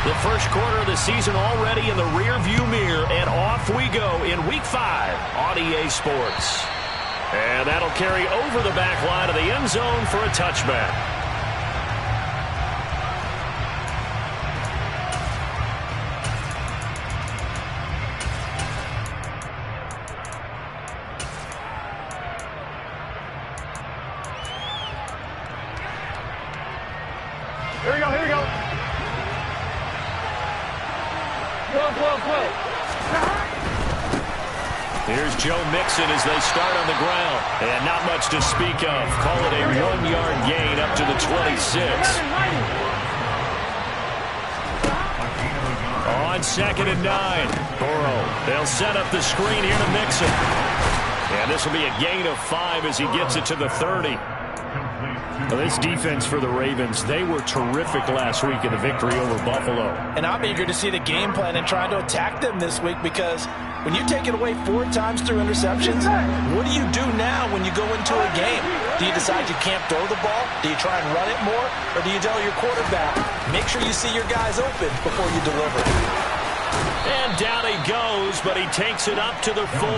The first quarter of the season already in the rearview mirror, and off we go in Week 5 on EA Sports. And that'll carry over the back line of the end zone for a touchback. Here we go, here we go. Flow. Here's Joe Mixon as they start on the ground. And not much to speak of. Call it a 1-yard gain up to the 26. On 2nd and 9. Burrow. They'll set up the screen here to Mixon. And this will be a gain of 5 as he gets it to the 30. Well, this defense for the Ravens, they were terrific last week in the victory over Buffalo. And I'm eager to see the game plan and trying to attack them this week, because when you take it away 4 times through interceptions, what do you do now when you go into a game? Do you decide you can't throw the ball? Do you try and run it more? Or do you tell your quarterback, make sure you see your guys open before you deliver? And down he goes, but he takes it up to the 40.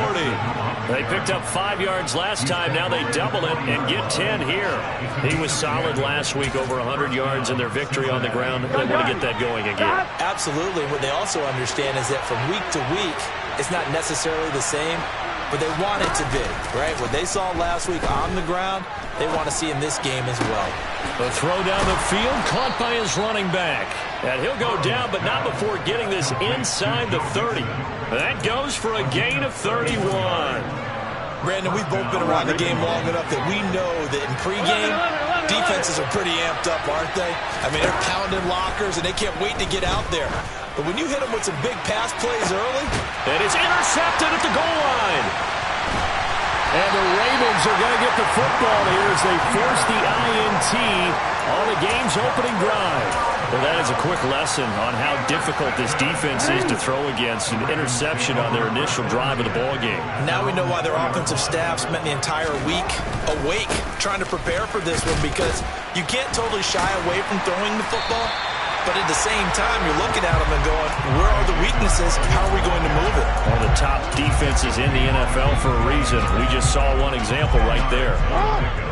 They picked up 5 yards last time. Now they double it and get 10 here. He was solid last week, over 100 yards in their victory on the ground. They want to get that going again. Absolutely. What they also understand is that from week to week, it's not necessarily the same, but they want it to be, right? What they saw last week on the ground, they want to see in this game as well. The throw down the field, caught by his running back. And he'll go down, but not before getting this inside the 30. That goes for a gain of 31. Brandon, we've both been around the game long enough that we know that in pregame, defenses are pretty amped up, aren't they? I mean, they're pounding lockers, and they can't wait to get out there. But when you hit them with some big pass plays early... And it's intercepted at the goal line. And the Ravens are going to get the football here as they force the INT on the game's opening drive. Well, that is a quick lesson on how difficult this defense is to throw against. An interception on their initial drive of the ballgame. Now we know why their offensive staff spent the entire week awake trying to prepare for this one, because you can't totally shy away from throwing the football. But at the same time, you're looking at them and going, where are the weaknesses? How are we going to move it? One of the top defenses in the NFL for a reason. We just saw one example right there.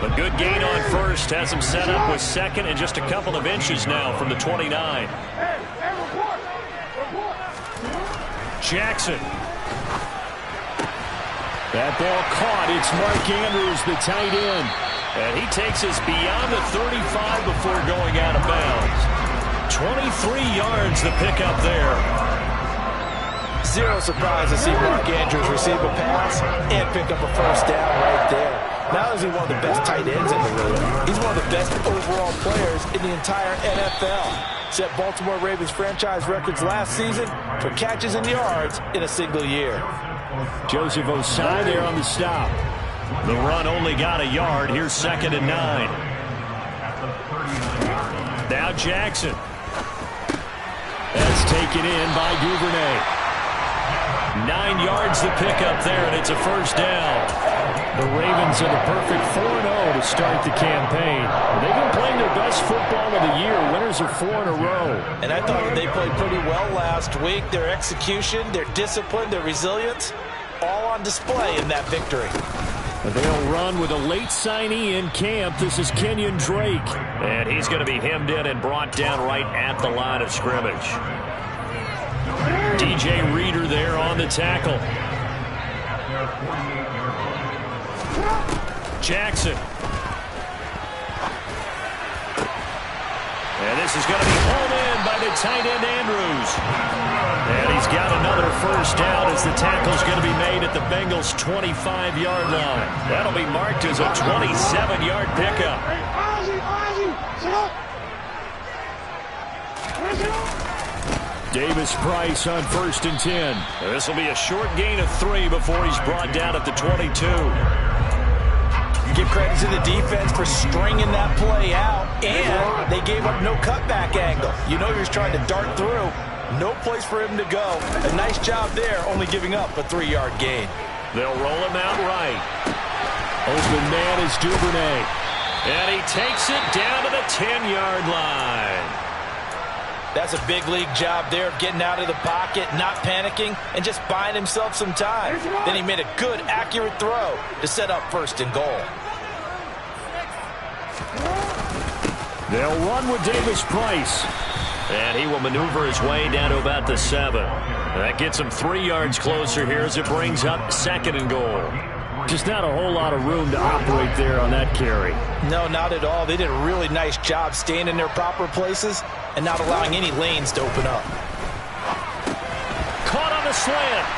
A good gain on first. Has him set up with 2nd and just a couple of inches now from the 29. Jackson. That ball caught. It's Mark Andrews, the tight end. And he takes us beyond the 35 before going out of bounds. 23 yards the pickup there. Zero surprise to see Mark Andrews receive a pass and pick up a first down right there. Not only is he one of the best tight ends in the league, he's one of the best overall players in the entire NFL. Set Baltimore Ravens franchise records last season for catches and yards in a single year. Joseph Osai there on the stop. The run only got a yard. Here's 2nd and 9. Now Jackson. That's taken in by Duvernay. 9 yards the pickup there, and it's a first down. The Ravens are the perfect 4-0 to start the campaign. They've been playing their best football of the year. Winners are 4 in a row. And I thought that they played pretty well last week. Their execution, their discipline, their resilience, all on display in that victory. They'll run with a late signee in camp. This is Kenyon Drake. And he's going to be hemmed in and brought down right at the line of scrimmage. DJ Reader there on the tackle. Jackson. And this is going to be hauled in by the tight end Andrews. And he's got another first down as the tackle's going to be made at the Bengals' 25-yard line. That'll be marked as a 27-yard pickup. Davis Price on 1st and 10. This will be a short gain of 3 before he's brought down at the 22. Give credit to the defense for stringing that play out, and they gave up no cutback angle. You know you're trying to dart through. No place for him to go. A nice job there, only giving up a 3-yard gain. They'll roll him out right. Open man is Duvernay. And he takes it down to the 10-yard line. That's a big league job there of getting out of the pocket, not panicking, and just buying himself some time. Then he made a good, accurate throw to set up 1st and goal. They'll run with Davis Price. And he will maneuver his way down to about the 7. That gets him 3 yards closer here as it brings up 2nd and goal. Just not a whole lot of room to operate there on that carry. No, not at all. They did a really nice job staying in their proper places and not allowing any lanes to open up. Caught on the slant.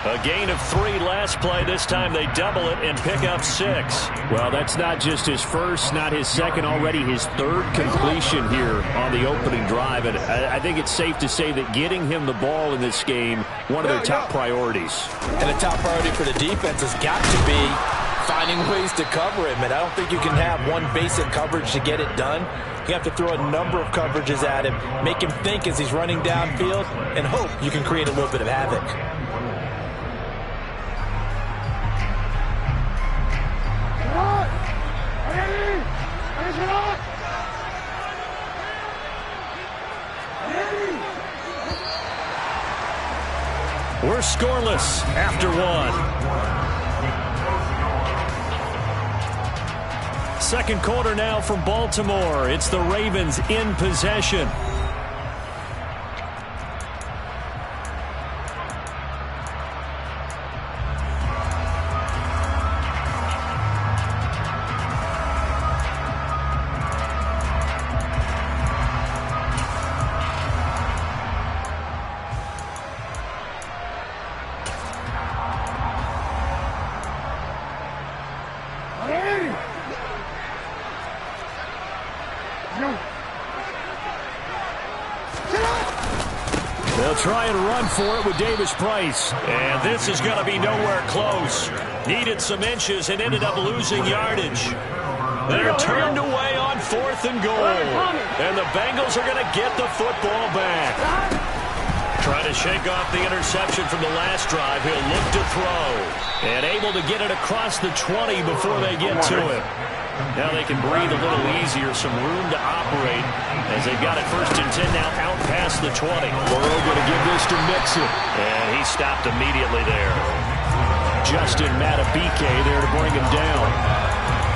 A gain of 3 last play. This time they double it and pick up 6. Well, that's not just his first, not his second, already his 3rd completion here on the opening drive. And I think it's safe to say that getting him the ball in this game, one of their top priorities. And the top priority for the defense has got to be finding ways to cover him. And I don't think you can have one basic coverage to get it done. You have to throw a number of coverages at him, make him think as he's running downfield, and hope you can create a little bit of havoc. We're scoreless after 1. 2nd quarter now from Baltimore. It's the Ravens in possession. They'll try and run for it with Davis Price. And this is going to be nowhere close. Needed some inches and ended up losing yardage. They're turned away on 4th and goal. And the Bengals are going to get the football back. Trying to shake off the interception from the last drive. He'll look to throw. And able to get it across the 20 before they get to it. Now they can breathe a little easier, some room to operate as they've got it 1st and 10 now out past the 20. Burrow going to give this to Mixon. And he stopped immediately there. Justin Matabike there to bring him down.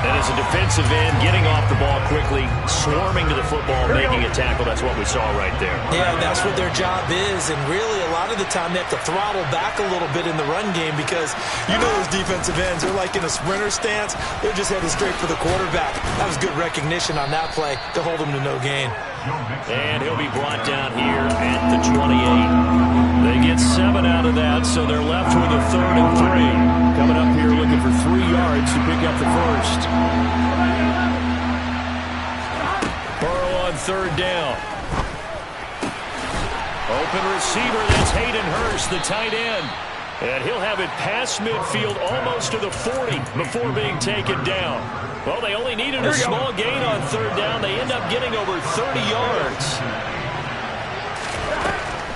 And as a defensive end, getting off the ball quickly, swarming to the football, making a tackle, that's what we saw right there. Yeah, that's what their job is. And really, a lot of the time, they have to throttle back a little bit in the run game because you know those defensive ends, they're like in a sprinter stance. They're just headed straight for the quarterback. That was good recognition on that play to hold him to no gain. And he'll be brought down here at the 28. They get 7 out of that, so they're left with a 3rd and 3. Coming up here looking for 3 yards to pick up the 1st. Burrow on 3rd down. Open receiver, that's Hayden Hurst, the tight end. And he'll have it past midfield almost to the 40 before being taken down. Well, they only needed a small gain on 3rd down. They end up getting over 30 yards.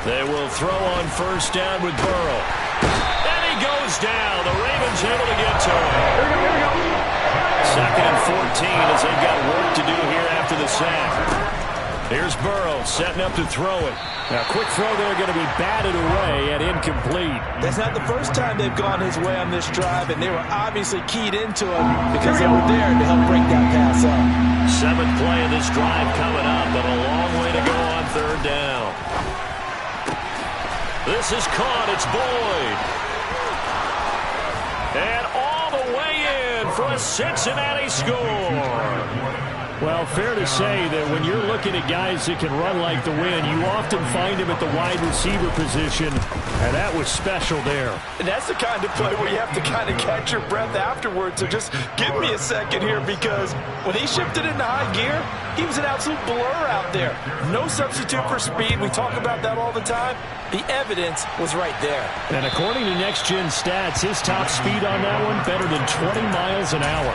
They will throw on 1st down with Burrow. And he goes down. The Ravens able to get to him. 2nd and 14 as they've got work to do here after the sack. Here's Burrow setting up to throw it. Now, quick throw there going to be batted away and incomplete. That's not the first time they've gone his way on this drive, and they were obviously keyed into him because they were there to help break that pass up. 7th play of this drive coming up, but a long way to go on 3rd down. This is caught. It's Boyd. And all the way in for a Cincinnati score. Well, fair to say that when you're looking at guys that can run like the wind, you often find them at the wide receiver position, and that was special there. And that's the kind of play where you have to kind of catch your breath afterwards. So just give me a second here, because when he shifted into high gear, he was an absolute blur out there. No substitute for speed. We talk about that all the time. The evidence was right there. And according to Next Gen Stats, his top speed on that one, better than 20 miles an hour.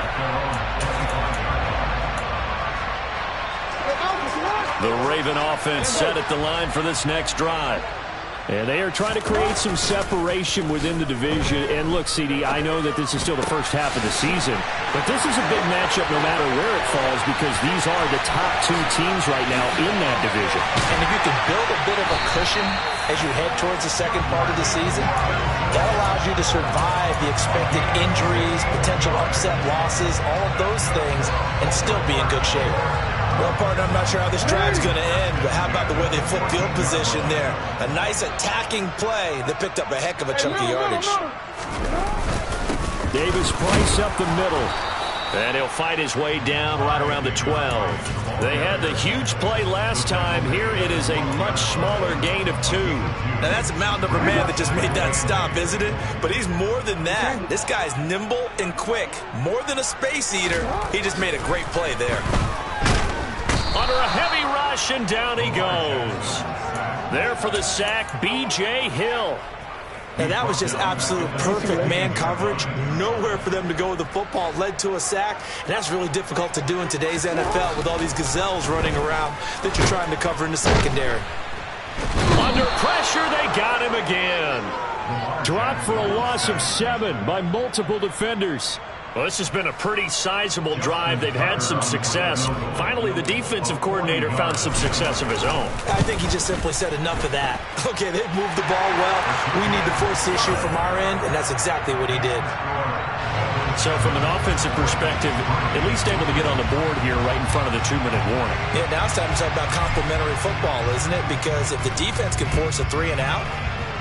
The Raven offense set at the line for this next drive. And they are trying to create some separation within the division. And look, CD, I know that this is still the first half of the season, but this is a big matchup no matter where it falls because these are the top two teams right now in that division. And if you can build a bit of a cushion as you head towards the second part of the season, that allows you to survive the expected injuries, potential upset losses, all of those things, and still be in good shape. Well, partner, I'm not sure how this drive's going to end, but how about the way they flip field position there? A nice attacking play that picked up a heck of a chunk of yardage. Davis Price up the middle. And he'll fight his way down right around the 12. They had the huge play last time. Here it is a much smaller gain of 2. Now that's a mountain of a man that just made that stop, isn't it? But he's more than that. This guy's nimble and quick. More than a space eater. He just made a great play there. Under a heavy rush, and down he goes. There for the sack, B.J. Hill. And that was just absolute perfect man coverage. Nowhere for them to go with the football. Led to a sack. And that's really difficult to do in today's NFL with all these gazelles running around that you're trying to cover in the secondary. Under pressure, they got him again. Dropped for a loss of 7 by multiple defenders. Well, this has been a pretty sizable drive. They've had some success. Finally, the defensive coordinator found some success of his own. I think he just simply said enough of that. Okay, they've moved the ball well. We need to force the issue from our end, and that's exactly what he did. So from an offensive perspective, at least able to get on the board here right in front of the 2-minute warning. Yeah, now it's time to talk about complementary football, isn't it? Because if the defense can force a 3 and out,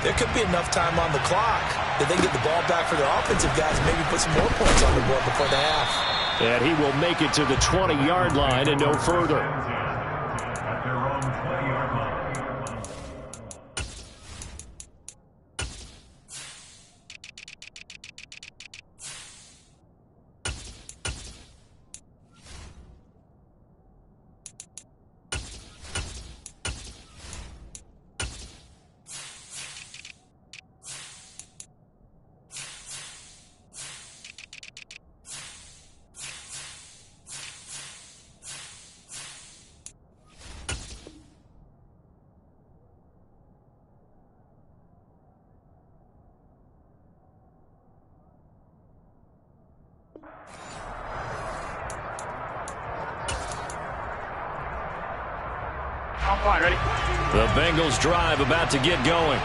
there could be enough time on the clock that they can get the ball back for their offensive guys and maybe put some more points on the board before the half. And he will make it to the 20-yard line and no further. Ready? The Bengals drive about to get going.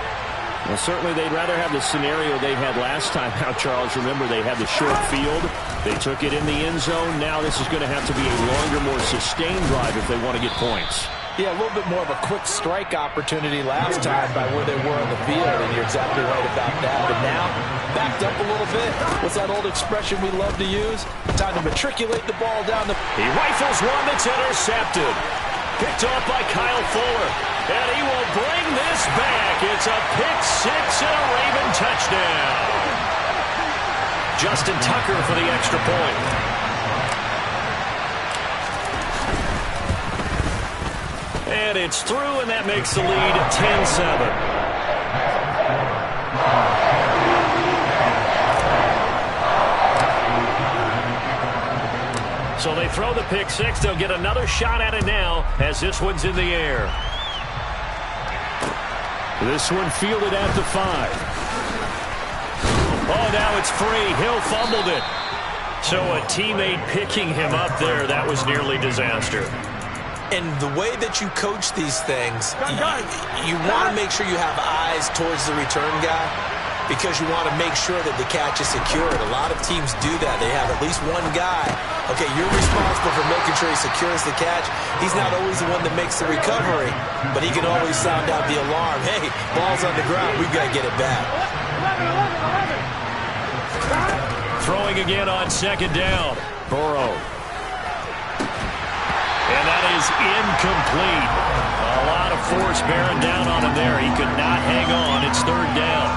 Well, certainly they'd rather have the scenario they had last time out, Charles. Remember, they had the short field. They took it in the end zone. Now this is going to have to be a longer, more sustained drive if they want to get points. Yeah, a little bit more of a quick strike opportunity last time by where they were on the field, and you're exactly right about that. But now, backed up a little bit. What's that old expression we love to use? Time to matriculate the ball down the... He rifles one that's intercepted. Picked off by Kyle Fuller. And he will bring this back. It's a pick-6 and a Raven touchdown. Justin Tucker for the extra point. And it's through, and that makes the lead 10-7. So they throw the pick-6. They'll get another shot at it now as this one's in the air. This one fielded at the 5. Oh, now it's free. Hill fumbled it. So a teammate picking him up there, that was nearly disaster. And the way that you coach these things, you want to make sure you have eyes towards the return guy because you want to make sure that the catch is secured. A lot of teams do that. They have at least one guy. Okay, you're responsible for making sure he secures the catch. He's not always the one that makes the recovery, but he can always sound out the alarm. Hey, ball's on the ground. We've got to get it back. Throwing again on second down. Burrow. And that is incomplete. A lot of force bearing down on him there. He could not hang on. It's third down.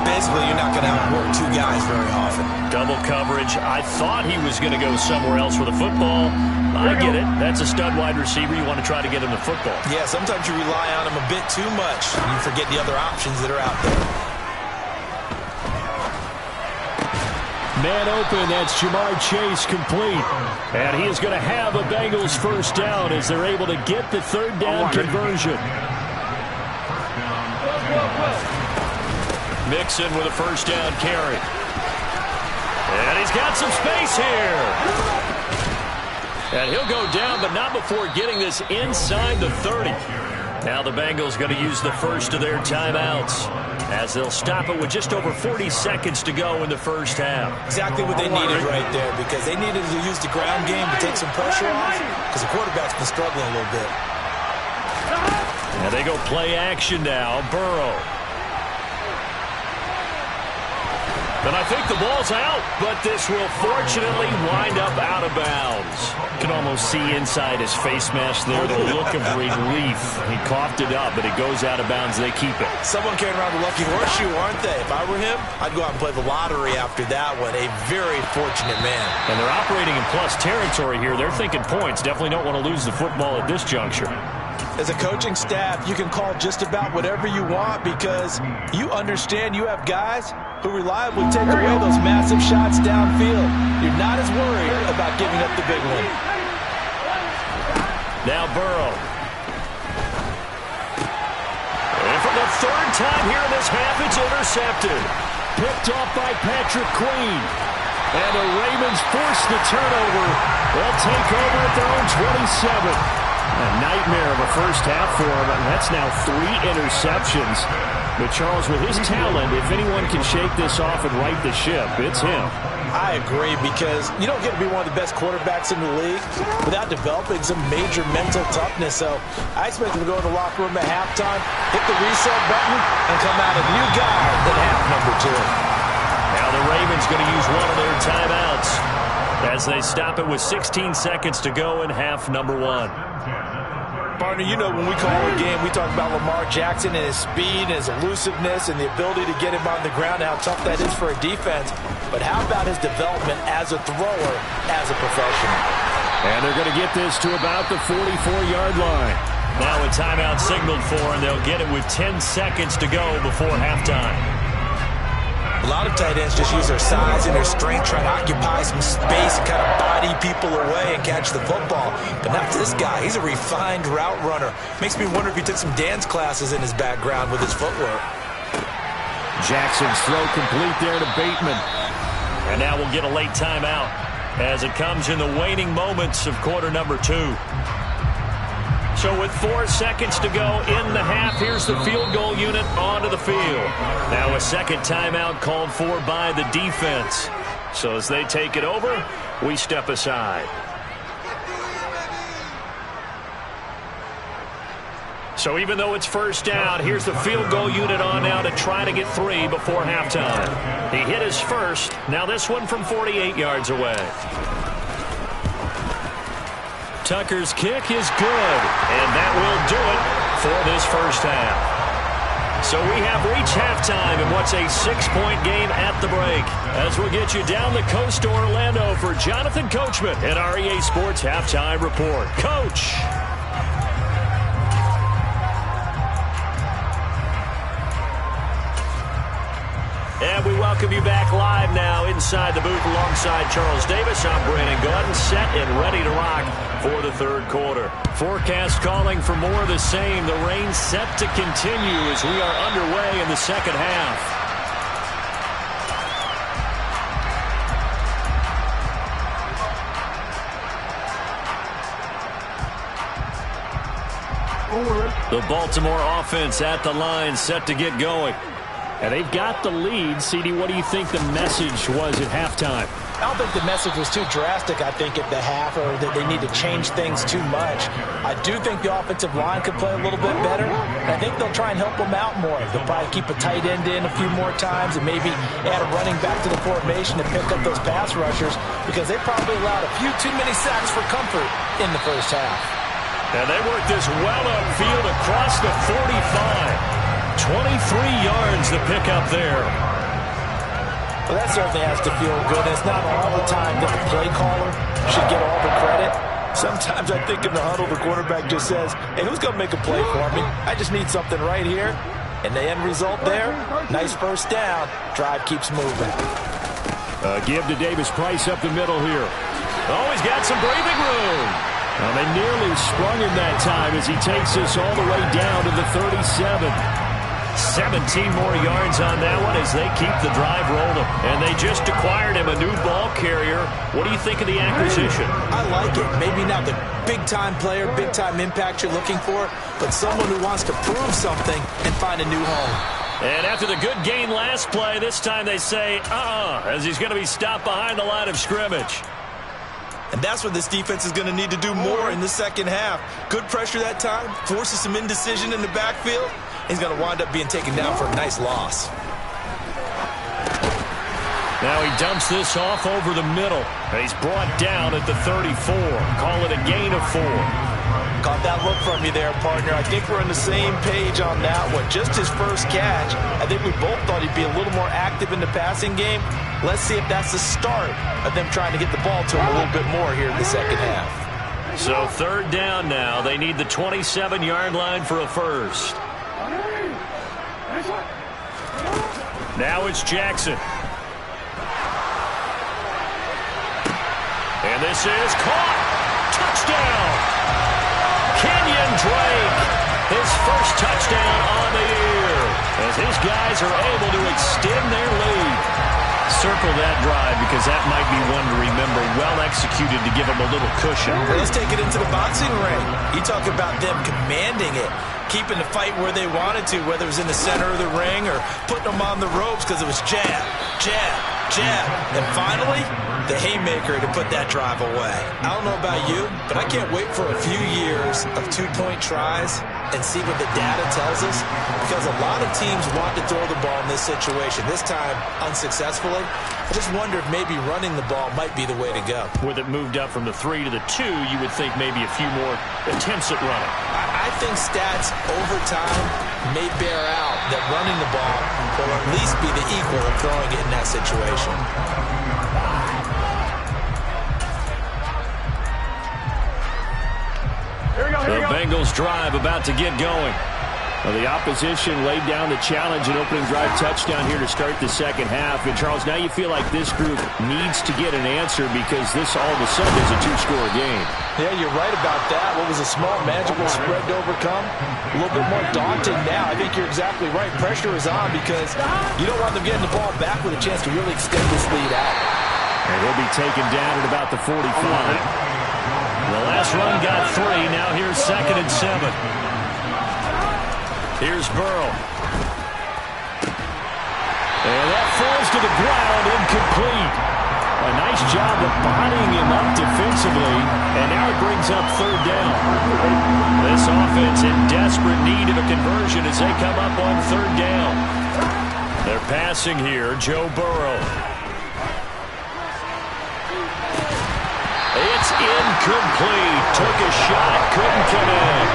Basically, you're not going to outwork two guys very often. Double coverage. I thought he was going to go somewhere else for the football. I get it. That's a stud wide receiver. You want to try to get him the football. Yeah, sometimes you rely on him a bit too much. You forget the other options that are out there. Man open, that's Jamar Chase complete. And he is going to have a Bengals first down as they're able to get the third down conversion. Mixon with a first down carry. And he's got some space here. And he'll go down, but not before getting this inside the 30. Now the Bengals going to use the first of their timeouts as they'll stop it with just over 40 seconds to go in the first half. Exactly what they needed right there, because they needed to use the ground game to take some pressure off, because the quarterback's been struggling a little bit. And they go play action now. Burrow. And I think the ball's out, but this will fortunately wind up out of bounds. You can almost see inside his face mask there the look of relief. He coughed it up, but it goes out of bounds. They keep it. Someone carrying around the lucky horseshoe, aren't they? If I were him, I'd go out and play the lottery after that one. A very fortunate man. And they're operating in plus territory here. They're thinking points. Definitely don't want to lose the football at this juncture. As a coaching staff, you can call just about whatever you want, because you understand you have guys who reliably take away those massive shots downfield. You're not as worried about giving up the big one. Now Burrow. And for the third time here in this half, it's intercepted. Picked off by Patrick Queen. And the Ravens force the turnover. They'll take over at their own 27. A nightmare of a first half for him, and that's now 3 interceptions. But Charles, with his talent, if anyone can shake this off and right the ship, it's him. I agree, because you don't get to be one of the best quarterbacks in the league without developing some major mental toughness. So I expect him to go in the locker room at halftime, hit the reset button, and come out a new guy in half number 2. Now the Ravens going to use one of their timeouts as they stop it with 16 seconds to go in half number 1. Partner, you know when we call a game, we talk about Lamar Jackson and his speed and his elusiveness and the ability to get him on the ground, how tough that is for a defense. But how about his development as a thrower, as a professional? And they're going to get this to about the 44-yard line. Now a timeout signaled for, and they'll get it with 10 seconds to go before halftime. A lot of tight ends just use their size and their strength, trying to occupy some space and kind of body people away and catch the football. But not this guy. He's a refined route runner. Makes me wonder if he took some dance classes in his background with his footwork. Jackson's throw complete there to Bateman. And now we'll get a late timeout as it comes in the waning moments of quarter number 2. So with 4 seconds to go in the half, here's the field goal unit onto the field. Now a second timeout called for by the defense. So as they take it over, we step aside. So even though it's first down, here's the field goal unit on now to try to get 3 before halftime. He hit his first. Now this one from 48 yards away. Tucker's kick is good, and that will do it for this first half. So we have reached halftime in what's a 6-point game at the break. As we'll get you down the coast to Orlando for Jonathan Coachman at our EA Sports Halftime Report. Coach. And we welcome you back live now inside the booth alongside Charles Davis. I'm Brandon Gunn, set and ready to rock for the third quarter. Forecast calling for more of the same. The rain set to continue as we are underway in the second half. The Baltimore offense at the line, set to get going. And they've got the lead. CD, what do you think the message was at halftime? I don't think the message was too drastic, I think, at the half, or that they need to change things too much. I do think the offensive line could play a little bit better, and I think they'll try and help them out more. They'll probably keep a tight end in a few more times and maybe add a running back to the formation to pick up those pass rushers, because they probably allowed a few too many sacks for comfort in the first half. And they work this well upfield across the 45. 23 yards to pick up there. Well, that certainly has to feel good. It's not all the time that the play caller should get all the credit. Sometimes I think in the huddle, the quarterback just says, hey, who's going to make a play for me? I just need something right here. And the end result there, nice first down. Drive keeps moving. Give to Davis Price up the middle here. Oh, he's got some breathing room. Well, they nearly sprung him that time as he takes us all the way down to the 37. 17 more yards on that one as they keep the drive rolling. And they just acquired him a new ball carrier. What do you think of the acquisition? I like it. Maybe not the big-time player, big-time impact you're looking for, but someone who wants to prove something and find a new home. And after the good gain last play, this time they say, as he's going to be stopped behind the line of scrimmage. And that's what this defense is going to need to do more in the second half. Good pressure that time, forces some indecision in the backfield. He's going to wind up being taken down for a nice loss. Now he dumps this off over the middle. He's brought down at the 34. Call it a gain of 4. Caught that look from you there, partner. I think we're on the same page on that one. Just his first catch. I think we both thought he'd be a little more active in the passing game. Let's see if that's the start of them trying to get the ball to him a little bit more here in the second half. So third down now. They need the 27-yard line for a first. Now it's Jackson. And this is caught. Touchdown. Kenyon Drake, his first touchdown on the year, as his guys are able to extend their lead. Circle that drive because that might be one to remember. Well executed to give them a little cushion. Let's take it into the boxing ring. You talk about them commanding it, keeping the fight where they wanted to, whether it was in the center of the ring or putting them on the ropes because it was jab, jab, jab. And finally, the haymaker to put that drive away. I don't know about you, but I can't wait for a few years of two-point tries and see what the data tells us, because a lot of teams want to throw the ball in this situation, this time unsuccessfully. I just wonder if maybe running the ball might be the way to go. With it moved up from the 3 to the 2, you would think maybe a few more attempts at running. I think stats over time may bear out that running the ball will at least be the equal of throwing it in that situation. The Bengals drive about to get going. Well, the opposition laid down the challenge and opening drive touchdown here to start the second half. And, Charles, now you feel like this group needs to get an answer because this all of a sudden is a two-score game. Yeah, you're right about that. What was a small, magical spread to overcome? A little bit more daunting now. I think you're exactly right. Pressure is on because you don't want them getting the ball back with a chance to really extend this lead out. And he'll be taken down at about the 45. The last run got 3. Now here's 2nd and 7. Here's Burrow. And that falls to the ground, incomplete. A nice job of bodying him up defensively, and now it brings up 3rd down. This offense in desperate need of a conversion as they come up on 3rd down. They're passing here, Joe Burrow. It's incomplete. Took a shot, couldn't connect.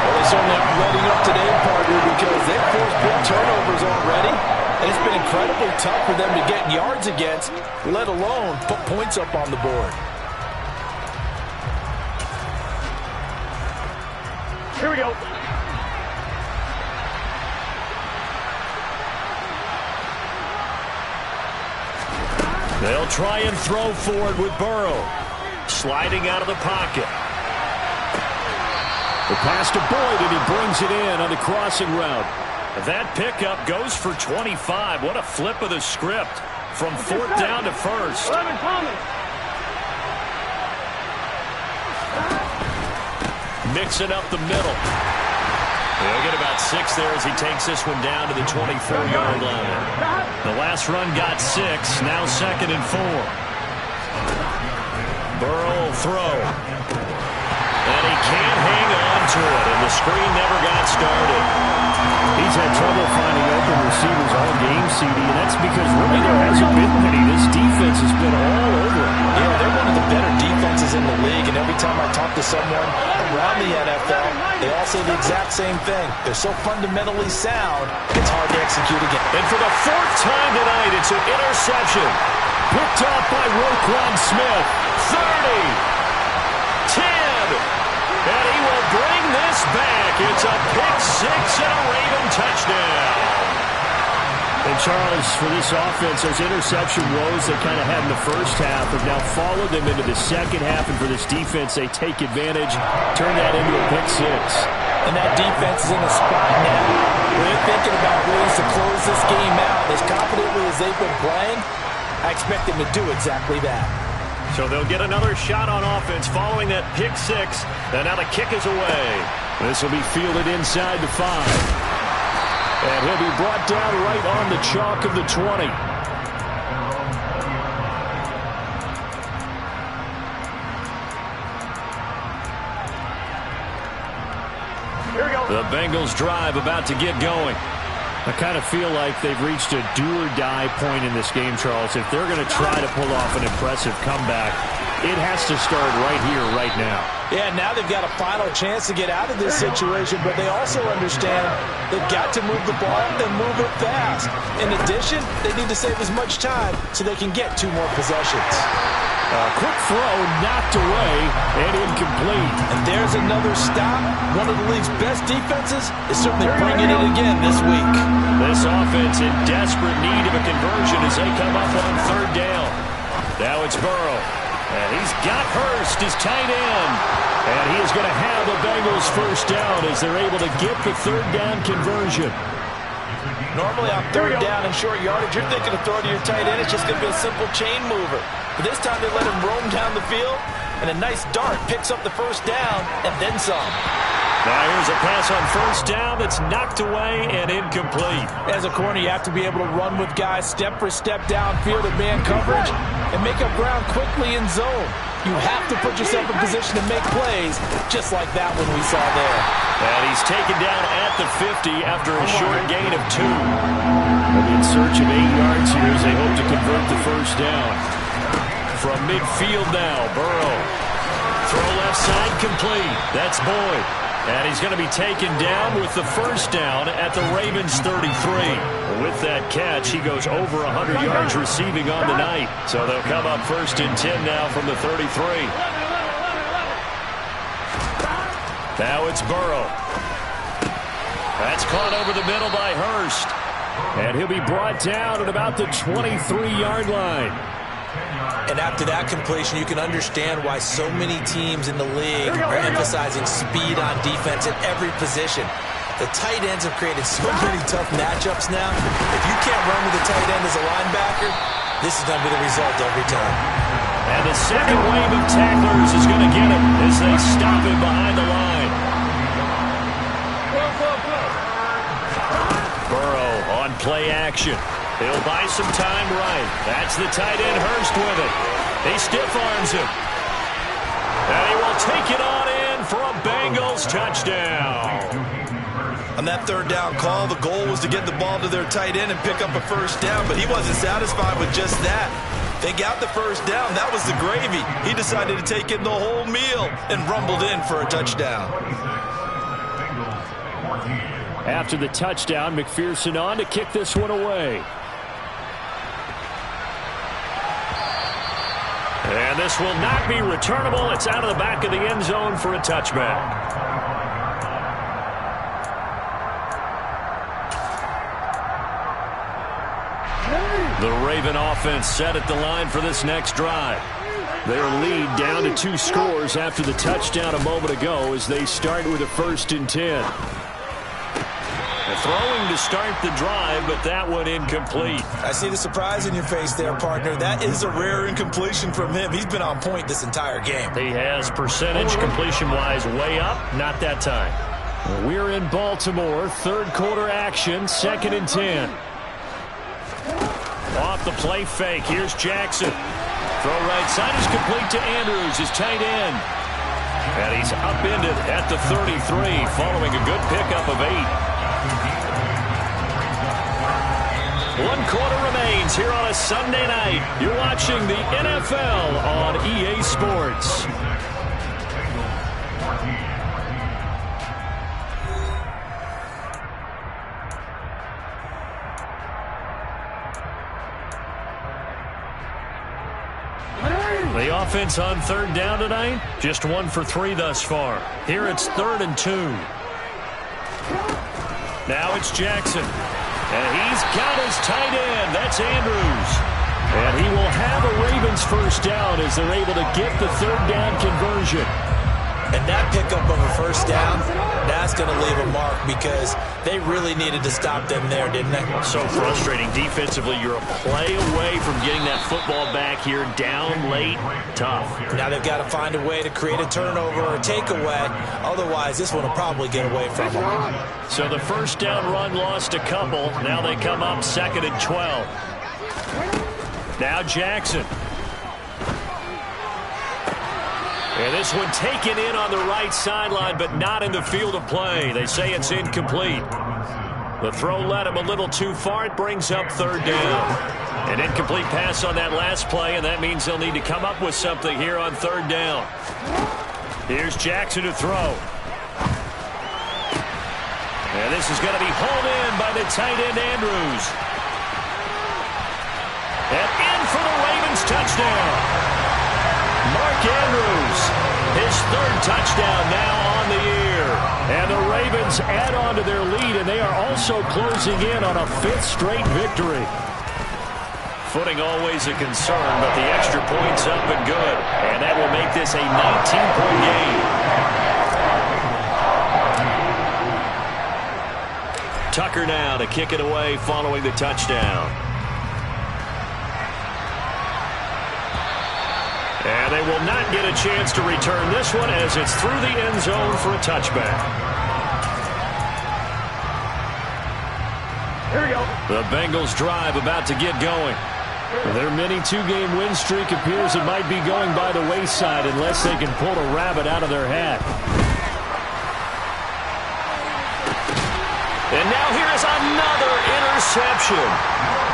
Well, they certainly aren't letting up today, partner, because they've forced big turnovers already. And it's been incredibly tough for them to get yards against, let alone put points up on the board. Here we go. They'll try and throw for it with Burrow. Sliding out of the pocket. The pass to Boyd, and he brings it in on the crossing route. That pickup goes for 25. What a flip of the script from 4th down to 1st. Mixing up the middle. They'll get about 6 there as he takes this one down to the 24-yard line. The last run got 6. Now 2nd and 4. Burrow will throw. And he can't hang on to it, and the screen never got started. He's had trouble finding open receivers all game, CD, and that's because really there hasn't been many. This defense has been all over it. Yeah, they're one of the better defenses in the league, and every time I talk to someone around the NFL, they all say the exact same thing. They're so fundamentally sound, it's hard to execute again. And for the 4th time tonight, it's an interception. Picked off by Roquan Smith. 30. 10. And he will bring this back. It's a pick-6 and a Raven touchdown. And Charles, for this offense, those interception woes they kind of had in the first half have now followed them into the second half. And for this defense, they take advantage, turn that into a pick-6. And that defense is in a spot now where they're thinking about ways to close this game out. As confidently as they've been playing, I expect them to do exactly that. So they'll get another shot on offense following that pick-6. And now the kick is away. This will be fielded inside the 5. And he'll be brought down right on the chalk of the 20. The Bengals drive about to get going. I kind of feel like they've reached a do-or-die point in this game, Charles. If they're going to try to pull off an impressive comeback, it has to start right here, right now. Yeah, now they've got a final chance to get out of this situation, but they also understand they've got to move the ball and move it fast. In addition, they need to save as much time so they can get 2 more possessions. Quick throw, knocked away, and incomplete. And there's another stop. One of the league's best defenses is certainly bringing it again this week. This offense in desperate need of a conversion as they come up on 3rd down. Now it's Burrow. And he's got Hurst, his tight end. And he is going to have the Bengals 1st down as they're able to get the 3rd down conversion. Normally on 3rd down and short yardage, you're thinking of throw to your tight end. It's just going to be a simple chain mover. But this time they let him roam down the field, and a nice dart picks up the 1st down and then some. Now here's a pass on 1st down that's knocked away and incomplete. As a corner, you have to be able to run with guys step for step downfield in man coverage and make up ground quickly in zone. You have to put yourself in position to make plays, just like that one we saw there. And he's taken down at the 50 after a short gain of 2. They'll be in search of 8 yards here as they hope to convert the 1st down. From midfield now, Burrow. Throw left side complete. That's Boyd. And he's going to be taken down with the 1st down at the Ravens 33. With that catch, he goes over 100 yards receiving on the night. So they'll come up 1st and 10 now from the 33. Now it's Burrow. That's caught over the middle by Hurst. And he'll be brought down at about the 23-yard line. And after that completion, you can understand why so many teams in the league are emphasizing speed on defense at every position. The tight ends have created so many tough matchups now. If you can't run with a tight end as a linebacker, this is going to be the result every time. And the second wave of tacklers is going to get him as they stop him behind the line. Burrow on play action. He'll buy some time right. That's the tight end Hurst with it. He stiff arms him. And he will take it on in for a Bengals touchdown. On that 3rd down call, the goal was to get the ball to their tight end and pick up a 1st down, but he wasn't satisfied with just that. They got the 1st down. That was the gravy. He decided to take in the whole meal and rumbled in for a touchdown. After the touchdown, McPherson on to kick this one away. And this will not be returnable. It's out of the back of the end zone for a touchback. The Raven offense set at the line for this next drive. Their lead down to 2 scores after the touchdown a moment ago as they start with a 1st and 10. Throwing to start the drive, but that one incomplete. I see the surprise in your face there, partner. That is a rare incompletion from him. He's been on point this entire game. He has percentage completion-wise way up, not that time. We're in Baltimore, 3rd quarter action, 2nd and 10. Off the play fake, here's Jackson. Throw right side is complete to Andrews, his tight end. And he's upended at the 33 following a good pickup of 8. 1 quarter remains here on a Sunday night. You're watching the NFL on EA Sports. The offense on 3rd down tonight, just 1 for 3 thus far. Here it's 3rd and 2. Now it's Jackson. And he's got his tight end. That's Andrews. And he will have a Ravens 1st down as they're able to get the 3rd down conversion. And that pickup of a first down, that's going to leave a mark because they really needed to stop them there, didn't they? So frustrating. Defensively, you're a play away from getting that football back here. Down late, tough. Now they've got to find a way to create a turnover or a takeaway. Otherwise, this one will probably get away from them. So the first down run lost a couple. Now they come up 2nd and 12. Now Jackson. And this one taken in on the right sideline, but not in the field of play. They say it's incomplete. The throw led him a little too far. It brings up 3rd down. An incomplete pass on that last play, and that means they'll need to come up with something here on 3rd down. Here's Jackson to throw. And this is going to be hauled in by the tight end, Andrews. And in for the Ravens touchdown. Mark Andrews, his 3rd touchdown now on the year. And the Ravens add on to their lead, and they are also closing in on a 5th straight victory. Footing always a concern, but the extra point's up and good. And that will make this a 19-point game. Tucker now to kick it away following the touchdown. And they will not get a chance to return this one as it's through the end zone for a touchback. Here we go. The Bengals drive about to get going. Their mini 2-game win streak appears it might be going by the wayside unless they can pull a rabbit out of their hat. And now here is another interception.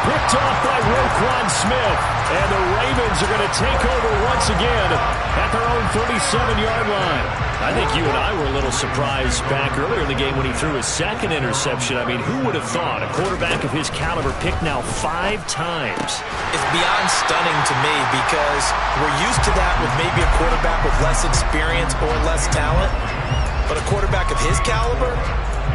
Picked off by Roquan Smith. And the Ravens are going to take over once again at their own 37-yard line. I think you and I were a little surprised back earlier in the game when he threw his 2nd interception. I mean, who would have thought a quarterback of his caliber picked now 5 times? It's beyond stunning to me because we're used to that with maybe a quarterback with less experience or less talent. But a quarterback of his caliber,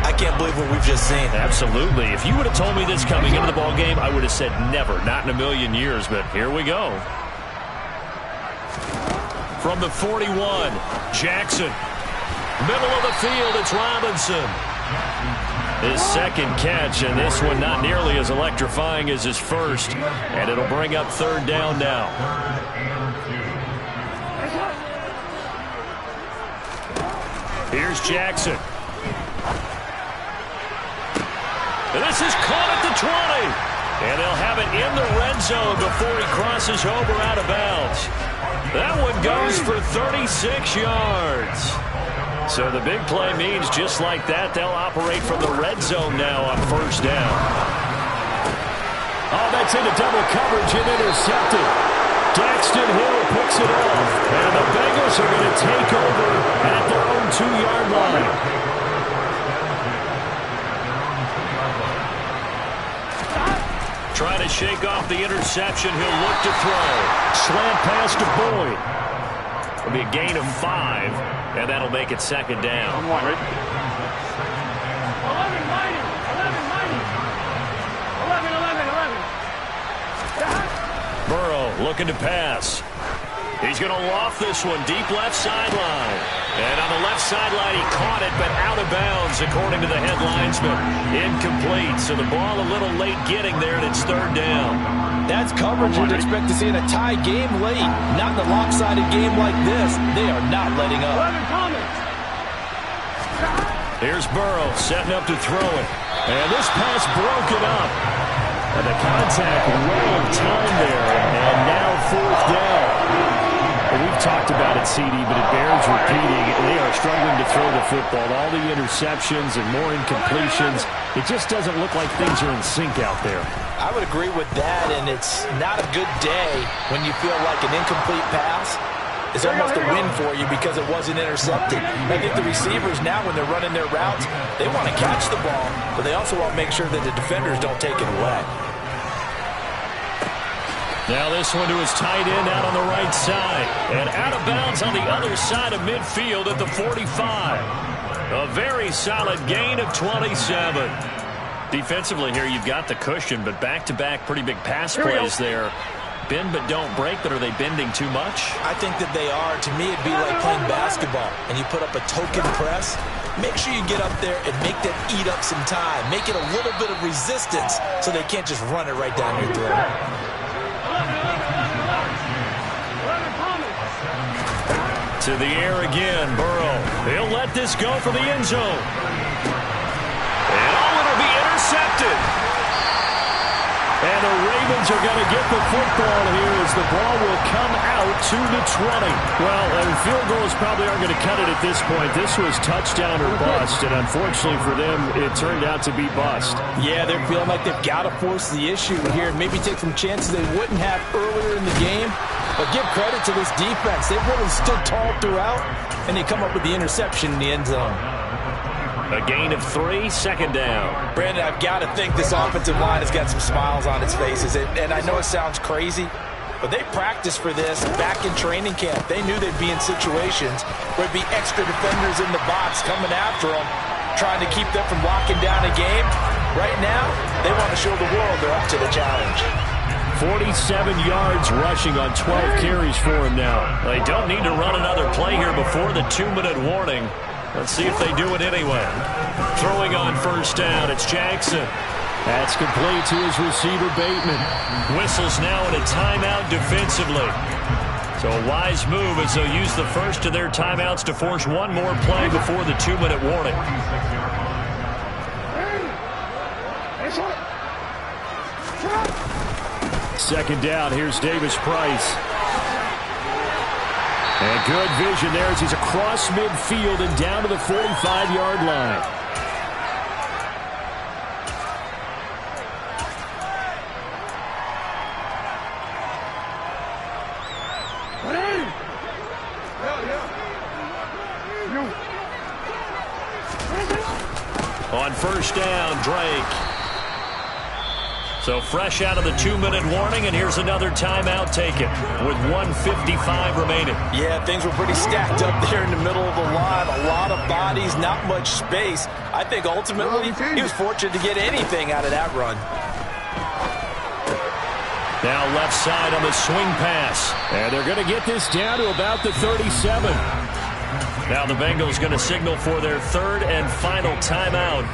I can't believe what we've just seen. Absolutely. If you would have told me this coming into the ball game, I would have said never, not in a million years. But here we go. From the 41, Jackson. Middle of the field, it's Robinson. His 2nd catch, and this one not nearly as electrifying as his first. And it'll bring up 3rd down now. Here's Jackson. And this is caught at the 20. And they'll have it in the red zone before he crosses over out of bounds. That one goes for 36 yards. So the big play means just like that, they'll operate from the red zone now on 1st down. Oh, that's into double coverage and intercepted. Daxton Hill picks it off. And the Bengals are going to take over at their own 2-yard line. Trying to shake off the interception. He'll look to throw. Slant pass to Boyd. It'll be a gain of 5, and that'll make it 2nd down. 11 11. Burrow looking to pass. He's going to loft this one deep left sideline. And on the left sideline, he caught it, but out of bounds, according to the head linesman. Incomplete, so the ball a little late getting there, and it's 3rd down. That's coverage you'd expect to see in a tie game late. Not in a lopsided game like this. They are not letting up. 11 comments. Here's Burrow setting up to throw it. And this pass broken up. And the contact way of time there. And now 4th down. Well, we've talked about it, CD, but it bears repeating. They are struggling to throw the football. All the interceptions and more incompletions. It just doesn't look like things are in sync out there. I would agree with that, and it's not a good day when you feel like an incomplete pass is almost a win for you because it wasn't intercepted. I think the receivers now, when they're running their routes, they want to catch the ball, but they also want to make sure that the defenders don't take it away. Now this one to his tight end out on the right side. And out of bounds on the other side of midfield at the 45. A very solid gain of 27. Defensively here, you've got the cushion, but back-to-back pretty big pass plays there. bend but don't break, but are they bending too much? I think that they are. To me, it'd be like playing basketball, and you put up a token press. Make sure you get up there and make them eat up some time. Make it a little bit of resistance so they can't just run it right down your throat. To the air again, Burrow. He'll let this go for the end zone. And it'll be intercepted. And the Ravens are going to get the football here as the ball will come out to the 20. Well, and field goals probably aren't going to cut it at this point. This was touchdown or bust, and unfortunately for them, it turned out to be bust. Yeah, they're feeling like they've got to force the issue here. Maybe take some chances they wouldn't have earlier in the game. But give credit to this defense. They've really stood tall throughout, and they come up with the interception in the end zone. A gain of 3, second down. Brandon, I've got to think this offensive line has got some smiles on its faces. And I know it sounds crazy, but they practiced for this back in training camp. They knew they'd be in situations where there'd be extra defenders in the box coming after them, trying to keep them from locking down a game. Right now, they want to show the world they're up to the challenge. 47 yards rushing on 12 carries for him now. They don't need to run another play here before the 2-minute warning. Let's see if they do it anyway. Throwing on first down, it's Jackson. That's complete to his receiver, Bateman. Whistles now in a timeout defensively. So a wise move as they'll use the first of their timeouts to force one more play before the 2-minute warning. Second down, here's Davis Price. And good vision there as he's across midfield and down to the 45-yard line. On first down, Drake. So fresh out of the 2-minute warning, and here's another timeout taken with 1:55 remaining. Yeah, things were pretty stacked up there in the middle of the line. A lot of bodies, not much space. I think ultimately he was fortunate to get anything out of that run. Now left side on the swing pass. And they're going to get this down to about the 37. Now the Bengals going to signal for their third and final timeout,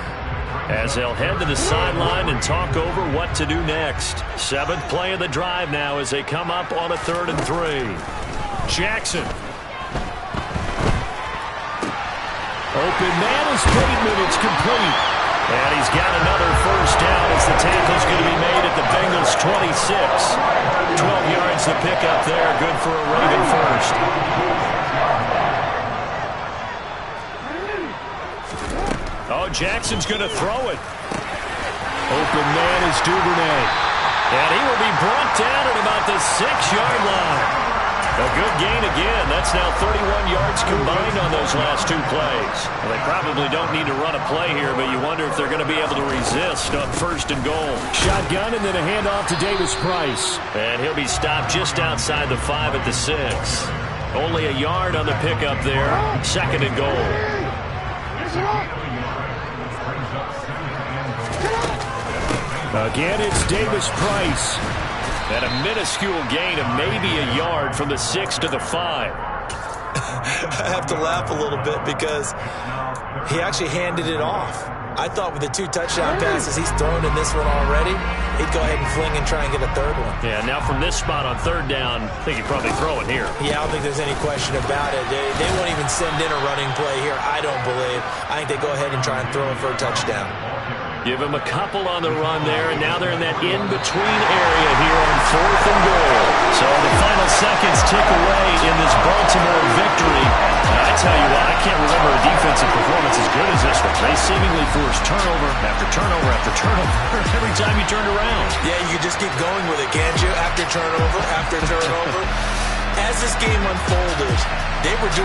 as they'll head to the sideline and talk over what to do next. 7th play of the drive now as they come up on a 3rd and 3. Jackson. Open man is Bateman. It's complete. And he's got another first down as the tackle's going to be made at the Bengals 26. 12 yards to pick up there. Good for a Raven first. Oh, Jackson's going to throw it. Open man is Duvernay. And he will be brought down at about the 6-yard line. A good gain again. That's now 31 yards combined on those last 2 plays. Well, they probably don't need to run a play here, but you wonder if they're going to be able to resist on 1st and goal. Shotgun and then a handoff to Davis Price. And he'll be stopped just outside the 5 at the 6. Only a yard on the pickup there. 2nd and goal. Again, it's Davis Price. And a minuscule gain of maybe a yard from the 6 to the 5. I have to laugh a little bit because he actually handed it off. I thought with the 2 touchdown passes he's thrown in this one already, he'd go ahead and fling and try and get a 3rd one. Yeah, now from this spot on 3rd down, I think he'd probably throw it here. Yeah, I don't think there's any question about it. They won't even send in a running play here, I don't believe. I think they go ahead and try and throw it for a touchdown. Give him a couple on the run there, and now they're in that in-between area here on 4th and goal. So the final seconds tick away in this Baltimore victory. And I tell you what, I can't remember a defensive performance as good as this one. They seemingly forced turnover after turnover after turnover every time you turned around. Yeah, you can just keep going with it, can't you? After turnover after turnover. As this game unfolded, they were doing